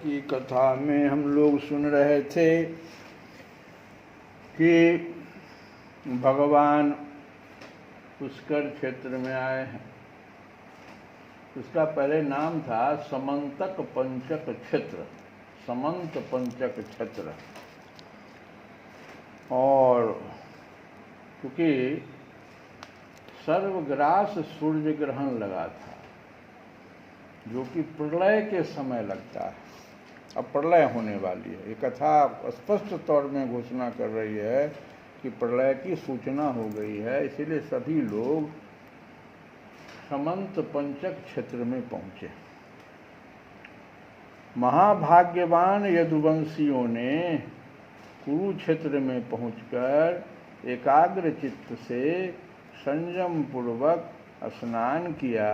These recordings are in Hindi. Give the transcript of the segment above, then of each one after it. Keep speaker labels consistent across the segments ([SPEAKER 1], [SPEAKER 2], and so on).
[SPEAKER 1] की कथा में हम लोग सुन रहे थे कि भगवान पुष्कर क्षेत्र में आए हैं। उसका पहले नाम था समंतक पंचक क्षेत्र, समंत पंचक क्षेत्र। और क्योंकि सर्वग्रास सूर्य ग्रहण लगा था, जो कि प्रलय के समय लगता है। अब प्रलय होने वाली है। ये कथा स्पष्ट तौर में घोषणा कर रही है कि प्रलय की सूचना हो गई है, इसीलिए सभी लोग समंत पंचक क्षेत्र में पहुंचे। महाभाग्यवान यदुवंशियों ने कुरुक्षेत्र में पहुंचकर एकाग्र चित्त से संयम पूर्वक स्नान किया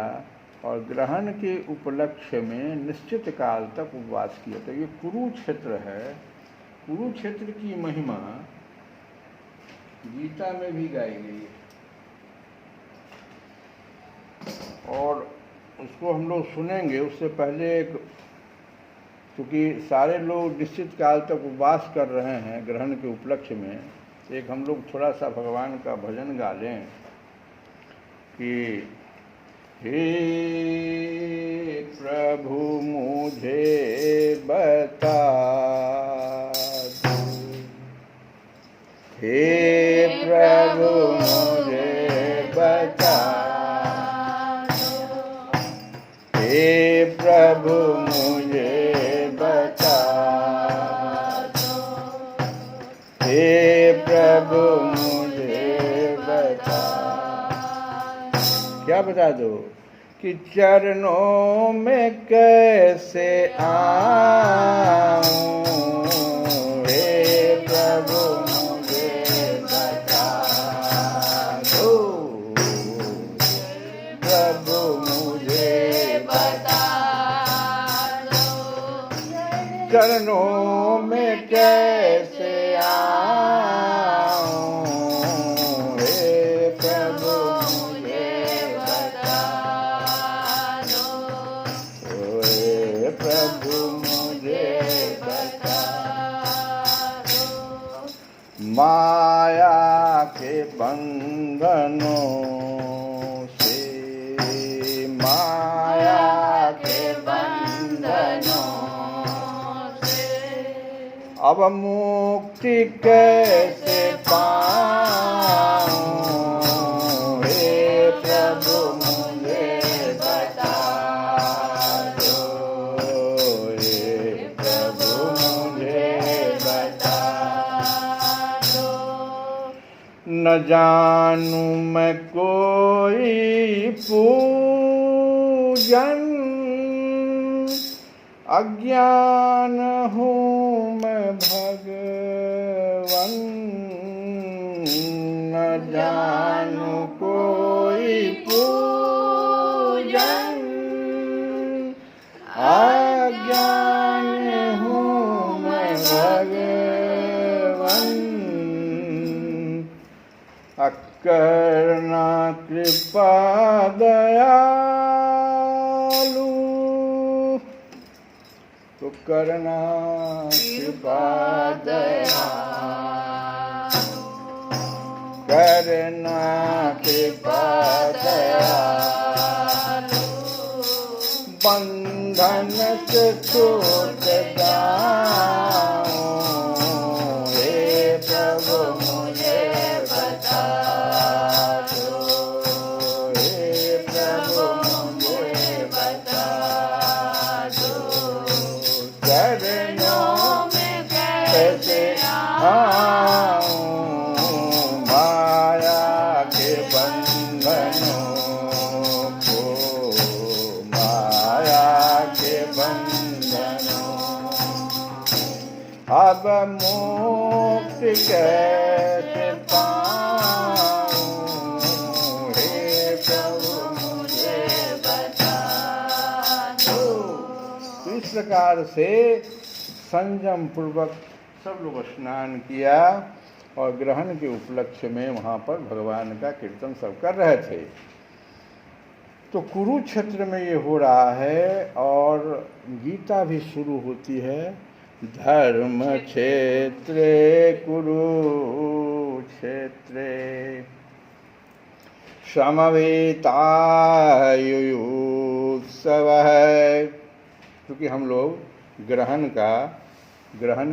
[SPEAKER 1] और ग्रहण के उपलक्ष्य में निश्चित काल तक उपवास किया। तो ये कुरुक्षेत्र है। कुरुक्षेत्र की महिमा गीता में भी गाई गई है और उसको हम लोग सुनेंगे। उससे पहले क्योंकि सारे लोग निश्चित काल तक उपवास कर रहे हैं ग्रहण के उपलक्ष्य में, एक हम लोग थोड़ा सा भगवान का भजन गा लें कि हे प्रभु मुझे बता दो, हे प्रभु मुझे बता दो, हे प्रभु मुझे बता दो, हे प्रभु मुझे बता। क्या बता दो? कि चरणों में कैसे आऊं, हे प्रभु मुझे बता दो, प्रभु मुझे बता दो, चरणों में कैसे आऊं, हे प्रभु मुझे बता दो, हे प्रभु मुझे बता दो। माया के बंधनों से, माया के बंधनों से अब मुक्ति कैसे पाऊं, हे प्रभु मुझे बता दो, हे प्रभु मुझे बता दो। न जानूं मैं कोई पूजन, अज्ञान हूँ मैं भगवन, न जानूं कोई पूजन, अज्ञान हूँ मैं भगवन। करना कृपा दयालु, तो करना कृपा दयालु, करना कृपा दयालु, बंधन से छूट जाऊं, हे प्रभु मुझे बता दो, हे प्रभु मुझे बता दो, चरणों में कैसे आऊं, माया के बंधनों को, माया के बंधनों, अब मुक्ति कैसे पाऊं, हे प्रभु मुझे बता दो। इस प्रकार से संयम पूर्वक सब लोग स्नान किया और ग्रहण के उपलक्ष्य में वहाँ पर भगवान का कीर्तन सब कर रहे थे। तो कुरुक्षेत्र में ये हो रहा है और गीता भी शुरू होती है धर्म क्षेत्रे कुरुक्षेत्रे समवेतायुत्सव है। क्योंकि हम लोग ग्रहण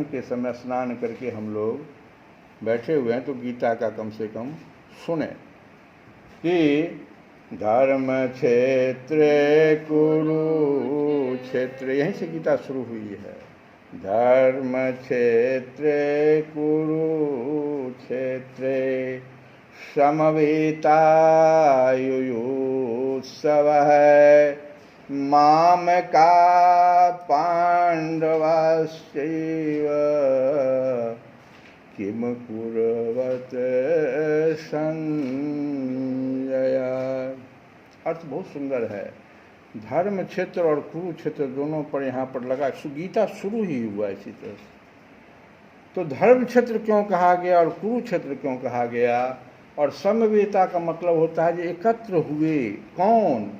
[SPEAKER 1] के समय स्नान करके हम लोग बैठे हुए हैं, तो गीता का कम से कम सुने कि धर्म क्षेत्रे कुरुक्षेत्र, यहीं से गीता शुरू हुई है। धर्म क्षेत्रे कुरुक्षेत्रे समवेतायुत्सव है मामका पांडवाश्चैव किम कुर्वत संजय। अर्थ बहुत सुंदर है। धर्म क्षेत्र और कुरुक्षेत्र दोनों पर यहाँ पर लगा, गीता शुरू ही हुआ इसी तरह से। तो धर्म क्षेत्र क्यों कहा गया और कुरुक्षेत्र क्यों कहा गया? और समवेता का मतलब होता है जो एकत्र हुए। कौन?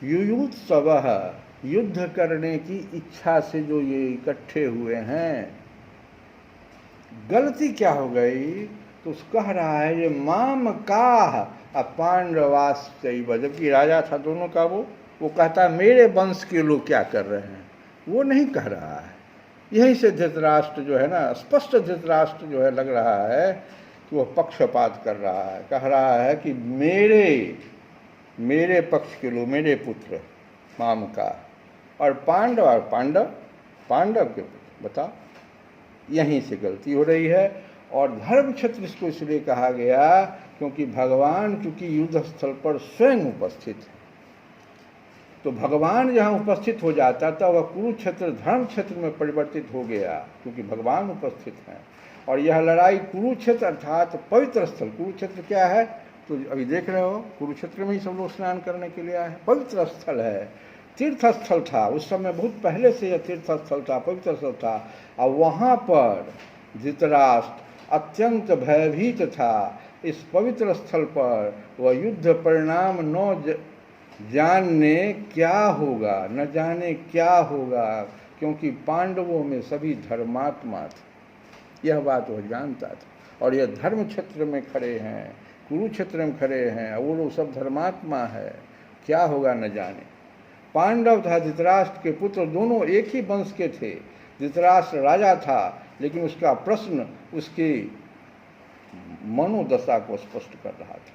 [SPEAKER 1] युयुत्सवः, युद्ध करने की इच्छा से जो ये इकट्ठे हुए हैं। गलती क्या हो गई? तो कह रहा है ये माम का पांडवाश्चैव, जबकि राजा था दोनों का। वो कहता है मेरे वंश के लोग क्या कर रहे हैं, वो नहीं कह रहा है। यहीं से धृतराष्ट्र जो है ना, स्पष्ट धृतराष्ट्र जो है लग रहा है कि वह पक्षपात कर रहा है। कह रहा है कि मेरे पक्ष के लोग, मेरे पुत्र माम का, और पांडव के पुत्र। बता, यहीं से गलती हो रही है। और धर्म क्षेत्र इसको इसलिए कहा गया क्योंकि भगवान चूंकि युद्ध स्थल पर स्वयं उपस्थित है। तो भगवान जहाँ उपस्थित हो जाता तब वह कुरुक्षेत्र धर्म क्षेत्र में परिवर्तित हो गया, क्योंकि भगवान उपस्थित हैं। और यह लड़ाई कुरुक्षेत्र अर्थात पवित्र स्थल। कुरुक्षेत्र क्या है? तो अभी देख रहे हो, कुरुक्षेत्र में ही सब लोग स्नान करने के लिए आए हैं। पवित्र स्थल है, तीर्थ स्थल था। उस समय बहुत पहले से यह तीर्थ स्थल था, पवित्र स्थल था। और वहाँ पर धृतराष्ट्र अत्यंत भयभीत था। इस पवित्र स्थल पर वह युद्ध परिणाम न जाने क्या होगा, न जाने क्या होगा, क्योंकि पांडवों में सभी धर्मात्मा थे, यह बात वह जानता था। और यह धर्म क्षेत्र में खड़े हैं, कुरुक्षेत्र में खड़े हैं, वो लोग सब धर्मात्मा है, क्या होगा न जाने। पांडव था धृतराष्ट्र के पुत्र, दोनों एक ही वंश के थे। धृतराष्ट्र राजा था, लेकिन उसका प्रश्न उसकी मनोदशा को स्पष्ट कर रहा था।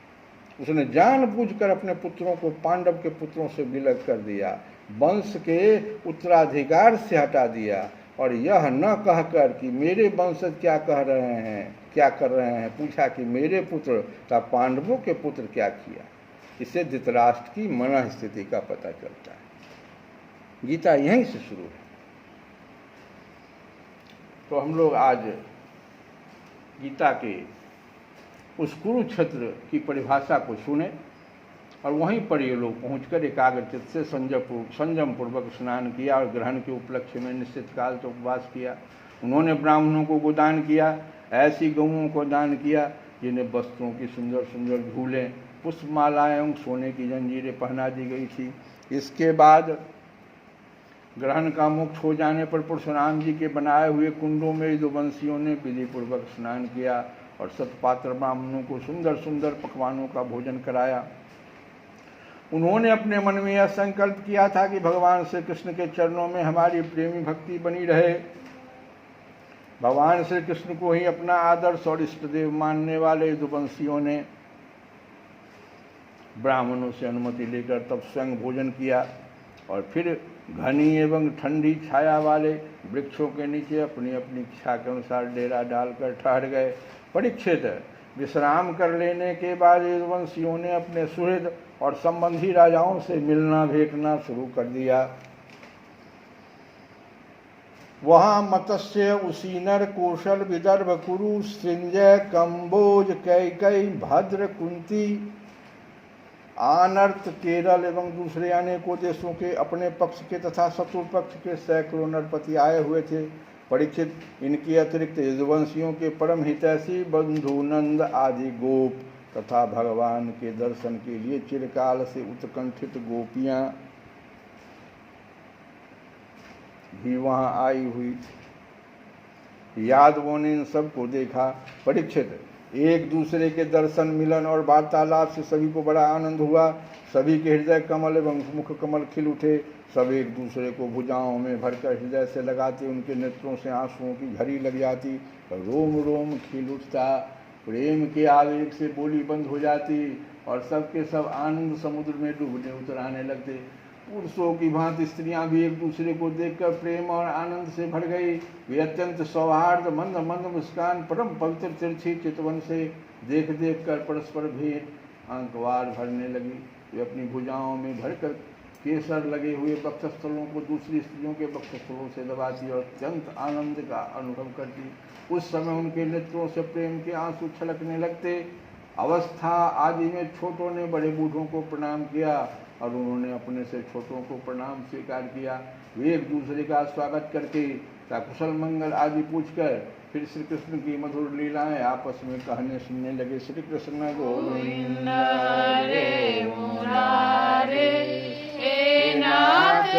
[SPEAKER 1] उसने जानबूझकर अपने पुत्रों को पांडव के पुत्रों से विलग कर दिया, वंश के उत्तराधिकार से हटा दिया। और यह न कहकर कि मेरे वंशज क्या कह रहे हैं, क्या कर रहे हैं, पूछा कि मेरे पुत्र तथा पांडवों के पुत्र क्या किया। इससे धृतराष्ट्र की मन स्थिति का पता चलता है। गीता यहीं से शुरू है। तो हम लोग आज गीता के उस कुरुक्षेत्र की परिभाषा को सुने और वहीं पर ये लोग पहुंचकर एकाग्रचित्त से संयम पूर्वक स्नान किया और ग्रहण के उपलक्ष्य में निश्चित काल तो उपवास किया। उन्होंने ब्राह्मणों को गोदान किया, ऐसी गऊओं को दान किया जिन्हें वस्त्रों की सुंदर सुंदर झूलें, पुष्पमालाएं एवं सोने की जंजीरें पहना दी गई थी। इसके बाद ग्रहण का मुक्त हो जाने पर परशुराम जी के बनाए हुए कुंडों में यदुवंशियों ने विधिपूर्वक स्नान किया और सतपात्र ब्राह्मणों को सुंदर सुंदर पकवानों का भोजन कराया। उन्होंने अपने मन में यह संकल्प किया था कि भगवान श्री कृष्ण के चरणों में हमारी प्रेमी भक्ति बनी रहे। भगवान श्री कृष्ण को ही अपना आदर्श और इष्टदेव मानने वाले यदुवंशियों ने ब्राह्मणों से अनुमति लेकर तब स्वयं भोजन किया और फिर घनी एवं ठंडी छाया वाले वृक्षों के नीचे अपनी अपनी इच्छा के अनुसार डेरा डालकर ठहर गए। परीक्षित विश्राम कर लेने के बाद यदुवंशियों ने अपने सुहृद और संबंधी राजाओं से मिलना भेंटना शुरू कर दिया। वहाँ मत्स्य, उसीनर, कौशल, विदर्भ, कुरु, सृंजय, कंबोज, कैकई, भद्र, कुंती, आनर्त, केरल एवं दूसरे अनेकों देशों के अपने पक्ष के तथा शत्रु पक्ष के सैकड़ों नरपति आए हुए थे। परीक्षित, इनके अतिरिक्त यदुवंशियों के परम हितैषी बंधु नंद आदि गोप तथा भगवान के दर्शन के लिए चिरकाल से उत्कंठित गोपियां भी वहां आई हुई। यादवों ने इन सबको देखा। परीक्षित, एक दूसरे के दर्शन, मिलन और वार्तालाप से सभी को बड़ा आनंद हुआ। सभी के हृदय कमल एवं मुख कमल खिल उठे। सब एक दूसरे को भुजाओं में भरकर हृदय से लगाते। उनके नेत्रों से आंसुओं की झड़ी लग जाती, रोम रोम खिल उठता। प्रेम के आवेग से बोली बंद हो जाती और सबके सब आनंद समुद्र में डूबने उतराने लगते। पुरुषों की भांति स्त्रियां भी एक दूसरे को देखकर प्रेम और आनंद से भर गई। वे अत्यंत सौहार्द, मंद मंद मुस्कान, परम पवित्र तिरछी चितवन से देख देख कर परस्पर भेंट अंकवार भरने लगी। वे अपनी भुजाओं में भरकर केसर लगे हुए वक्षस्थलों को दूसरी स्त्रियों के वक्षस्थलों से दबाती और अत्यंत आनंद का अनुभव करती। उस समय उनके नेत्रों से प्रेम के आंसू छलकने लगते। अवस्था आदि में छोटों ने बड़े बूढ़ों को प्रणाम किया और उन्होंने अपने से छोटों को प्रणाम स्वीकार किया। वे एक दूसरे का स्वागत करके कुशल मंगल आदि पूछकर फिर श्री कृष्ण की मधुर लीलाएं आपस में कहने सुनने लगे। श्री कृष्ण गोविंद हरे मुरारे, हे नाथ